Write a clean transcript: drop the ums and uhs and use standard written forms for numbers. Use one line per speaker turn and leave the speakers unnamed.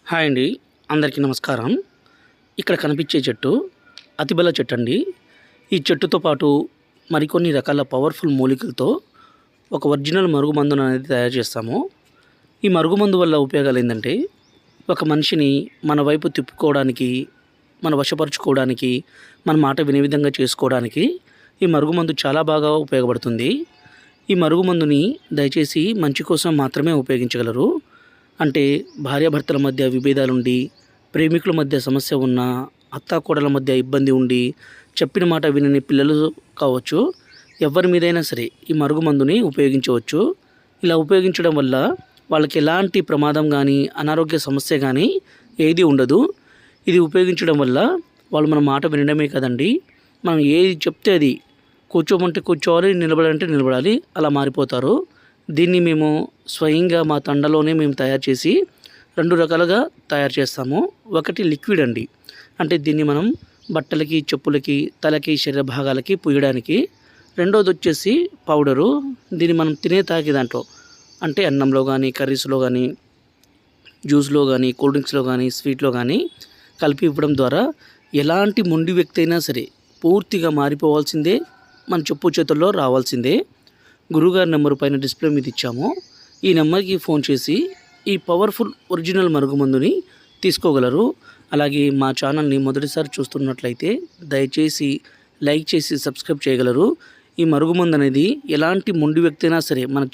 Hi అండి. అందరికీ నమస్కారం. ఇక్కడ కనిపించే చెట్టు అతిబల చెట్టు అండి. ఈ చెట్టుతో పాటు మరికొన్ని రకాల పవర్ఫుల్ మూలికలతో ఒక ఒరిజినల్ మరుగుమందును అనేది తయారు చేస్తాము. ఈ మరుగుమందు వల్ల ఉపయోగాలు ఏంటంటే, ఒక మనిషిని మన వైపు తిప్పుకోవడానికి, మన వశపరుచుకోవడానికి, మన మాట వినే విధంగా చేసుకోవడానికి ఈ మరుగుమందు చాలా బాగా ఉపయోగపడుతుంది. ఈ మరుగుమందుని దయచేసి మంచి కోసం మాత్రమే ఉపయోగించగలరు. అంటే భార్యాభర్తల మధ్య విభేదాలుండి, ప్రేమికుల మధ్య సమస్య ఉన్న, అత్తాకోడల మధ్య ఇబ్బంది ఉండి, చెప్పిన మాట వినని పిల్లలు కావచ్చు, ఎవరి మీదైనా సరే ఈ మరుగుమందుని ఉపయోగించవచ్చు. ఇలా ఉపయోగించడం వల్ల వాళ్ళకి ఎలాంటి ప్రమాదం కానీ, అనారోగ్య సమస్య కానీ ఏది ఉండదు. ఇది ఉపయోగించడం వల్ల వాళ్ళు మన మాట వినడమే కదండి, మనం ఏది చెప్తే అది, కూర్చోమంటే కూర్చోవాలి, నిలబడాలంటే నిలబడాలి, అలా మారిపోతారు. దీన్ని మేము స్వయంగా మా తండలోనే మేము తయారు చేసి 2 రకాలుగా తయారు చేస్తాము. ఒకటి లిక్విడ్ అండి, అంటే దీన్ని మనం బట్టలకి, చెప్పులకి, తలకి, శరీర భాగాలకి పూయడానికి. రెండోది వచ్చేసి పౌడరు, దీన్ని మనం తాగే దాంట్లో, అంటే అన్నంలో కానీ, కర్రీస్లో కానీ, జ్యూస్లో కానీ, కూల్ డ్రింక్స్లో కానీ, స్వీట్లో కానీ కలిపి ఇవ్వడం ద్వారా ఎలాంటి మొండి వ్యక్తి అయినా సరే పూర్తిగా మారిపోవాల్సిందే, మన చెప్పు చేతుల్లో రావాల్సిందే. గురుగారి నెంబర్ పైన డిస్ప్లే మీద ఇచ్చాము. ఈ నెంబర్కి ఫోన్ చేసి ఈ పవర్ఫుల్ ఒరిజినల్ మరుగుమందుని తీసుకోగలరు. అలాగే మా ఛానల్ని మొదటిసారి చూస్తున్నట్లయితే దయచేసి లైక్ చేసి సబ్స్క్రైబ్ చేయగలరు. ఈ మరుగుమందు అనేది ఎలాంటి మొండి వ్యక్తి అయినా సరే మనకు